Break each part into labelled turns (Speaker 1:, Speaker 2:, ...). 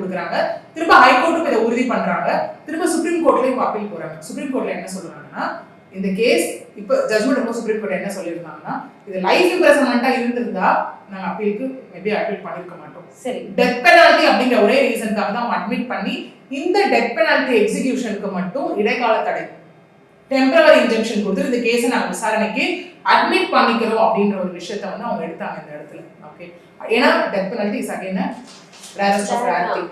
Speaker 1: கொடுக்குறாங்க. திரும்ப ஹைகோர்ட்டும் இதை உறுதி பண்றாங்க. திரும்ப சுப்ரீம் கோர்ட்லயும் அப்பீல் போறாங்க. சுப்ரீம் கோர்ட்ல என்ன சொல்றாங்கன்னா, இந்த கேஸ் இப்ப ஜட்மெண்ட் சுப்ரீம் கோர்ட் என்ன சொல்லியிருந்தாங்கன்னா, இது லைஃப் இம்ப்ரெசன்மெண்டா இருந்திருந்தா நாங்க அப்பீலுக்கு மேபி அப்பீல் பண்ணிருக்க மாட்டோம்.
Speaker 2: சரி,
Speaker 1: டெத் பெனால்டி அப்படிங்கிற ஒரே ரீசனுக்காக தான் அட்மிட் பண்ணி இந்த டெத் பெனால்டி எக்ஸிகியூஷனுக்கு மட்டும் இடைக்கால தடை டெம்பரவரி இன்ஜெக்ஷன் கொடுத்து இந்த கேஸை நாங்கள் விசாரணைக்கு அட்மிட் பண்ணிக்கிறோம் அப்படின்ற ஒரு விஷயத்த வந்து அவங்க எடுத்தாங்க இந்த இடத்துல. ஓகே, ஏன்னா death penalty is again rarest of rare thing,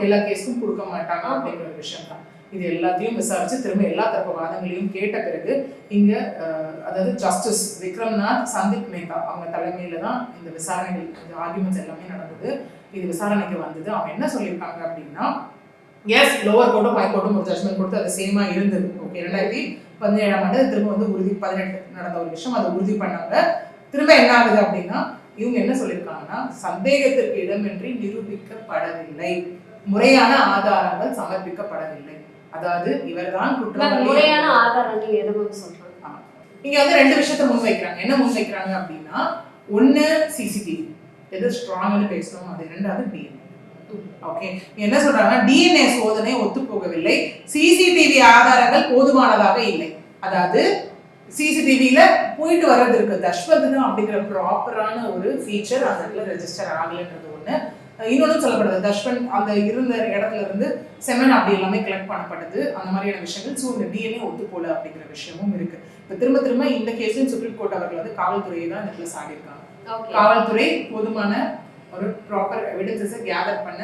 Speaker 1: எல்லா கேஸுக்கும் கொடுக்க மாட்டாங்க அப்படிங்கிற ஒரு விஷயம் தான். இது எல்லாத்தையும் விசாரிச்சு திரும்ப எல்லா தரப்பு வாதங்களையும் கேட்ட பிறகு இங்க அதாவது ஜஸ்டிஸ் விக்ரம்நாத் சந்தீப் மேத்தா அவங்க தலைமையில தான் இந்த விசாரணைகள் இந்த ஆர்குமெண்ட்ஸ் எல்லாமே நடந்தது. இது விசாரணைக்கு வந்தது. அவங்க என்ன சொல்லியிருக்காங்க அப்படின்னா, எஸ் லோவர் கோர்ட்டும் ஹை கோர்ட்டும் ஒரு ஜட்மெண்ட் கொடுத்து அது சேமா இருந்தது. ஓகே, 2017ஆம் ஆண்டு திரும்ப வந்து 18 நடந்த ஒரு விஷயம் அதை உறுதி பண்ணாங்க. திரும்ப என்ன ஆகுது அப்படின்னா, இவங்க என்ன சொல்லியிருக்காங்கன்னா, சந்தேகத்திற்கு இடமின்றி நிரூபிக்கப்படவில்லை, முறையான ஆதாரங்கள் சமர்ப்பிக்கப்படவில்லை. அதாவது இவர்தான் குற்றவாளி.
Speaker 2: முறையான ஆதாரங்கள் எதுவும் சொல்றாங்க.
Speaker 1: இங்க வந்து ரெண்டு விஷயத்தை முன்வைக்கிறாங்க. என்ன முன்வைக்கிறாங்க அப்படின்னா, ஒன்னு சிசிடிவி எது ஸ்ட்ராங்னு பேசணும், அது இரண்டாவது டிஎன்ஏ. ஓகே, என்ன சொல்றாங்க, டிஎன்ஏ சோதனை ஒத்து போகவில்லை, சிசிடிவி ஆதாரங்கள் போதுமானதாக இல்லை. அதாவது சிசிடிவில போயிட்டு வர்றது இருக்கு, தஷ்வந்த் அப்படிங்கிற ப்ராப்பரான ஒரு ஃபீச்சர் அந்த இடத்துல ரெஜிஸ்டர் ஆகலைன்றது ஒண்ணு. இன்னொன்னு சொல்லப்படுது, தஷ்வந்த் அந்த இருந்த இடத்துல இருந்து செமன் அப்படி எல்லாமே கலெக்ட் பண்ணப்பட்டது, அந்த மாதிரியான விஷயங்கள். ஸோ இந்த டிஎன்ஏ ஒத்து போல அப்படிங்கிற விஷயமும் இருக்கு. இப்போ திரும்ப திரும்ப இந்த கேஸ்லையும் சுப்ரீம் கோர்ட் அவர்கள் வந்து காவல்துறையை தான் இந்த இடத்துல சாடியிருக்காங்க. காவல்துறை போதுமான ஒரு ப்ராப்பர் எவிடன்சஸை கேதர் பண்ண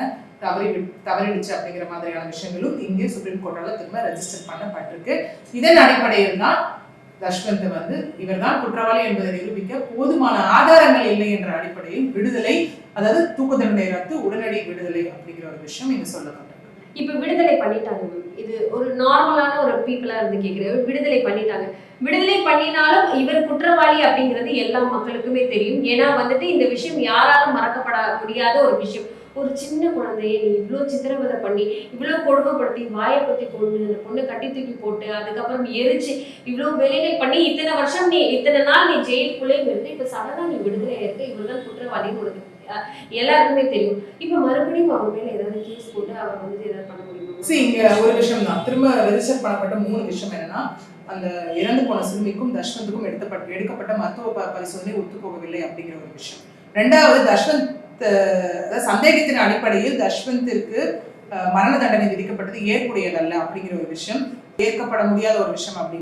Speaker 1: தவறிடுச்சு அப்படிங்கிற மாதிரியான விஷயங்களும் இங்கே சுப்ரீம் கோர்ட்டால திரும்ப ரெஜிஸ்டர் பண்ணப்பட்டிருக்கு. இதன் அடிப்படையில் தான் தஷ்வந்த் வந்து இவர் தான் குற்றவாளி என்பதை நிரூபிக்க போதுமான ஆதாரங்கள் இல்லை என்ற அடிப்படையில் விடுதலை, அதாவது தூக்கு தண்டனை ரத்து, உடனடி விடுதலை அப்படிங்கிற ஒரு விஷயம் இங்க சொல்லப்பட்டிருக்கு.
Speaker 2: இப்ப விடுதலை பண்ணிட்டாங்க. இது ஒரு நார்மலான ஒரு பீப்புளா இருந்து கேட்கிறேன். விடுதலை பண்ணிட்டாங்க. விடுதலை பண்ணினாலும் இவர் குற்றவாளி அப்படிங்கிறது எல்லா மக்களுக்குமே தெரியும். ஏன்னா வந்துட்டு இந்த விஷயம் யாராலும் மறக்கப்பட முடியாத ஒரு விஷயம். ஒரு சின்ன குழந்தைய நீ இவ்வளோ சித்திரவதை பண்ணி, இவ்வளோ கொடுமைப்படுத்தி, வாயை பற்றி கொண்டு அந்த பொண்ணை கட்டி தூக்கி போட்டு, அதுக்கப்புறம் எரிச்சு, இவ்வளோ வேலைகள் பண்ணி இத்தனை வருஷம் நீ இத்தனை நாள் நீ ஜெயிலுக்குள்ளே இருந்து இப்போ சடனா நீ விடுதலை இருக்க, இவர் தான் குற்றவாளின்னு உனக்கு எல்லாருக்குமே தெரியும். இப்போ மறுபடியும் அவர் மேல ஏதாவது கேஸ் போட்டு அவர் வந்து ஏதாவது பண்ண முடியுமா?
Speaker 1: இங்க ஒரு விஷயம் தான் திரும்ப ரெஜிஸ்டர் பண்ணப்பட்ட 3 விஷயம் என்னன்னா, அந்த இறந்து போன சிறுமிக்கும் தஷ்வந்துக்கும் எடுக்கப்பட்ட மருத்துவ பரிசோதனை ஒத்துப்போகவில்லை அப்படிங்கிற ஒரு விஷயம். ரெண்டாவது, தஷ்வந்த் சந்தேகத்தின் அடிப்படையில் தஷ்வந்திற்கு மரண தண்டனை விதிக்கப்பட்டது ஏற்புடையதல்ல அப்படிங்கிற ஒரு விஷயம், ஏற்கப்பட முடியாத ஒரு விஷயம் அப்படி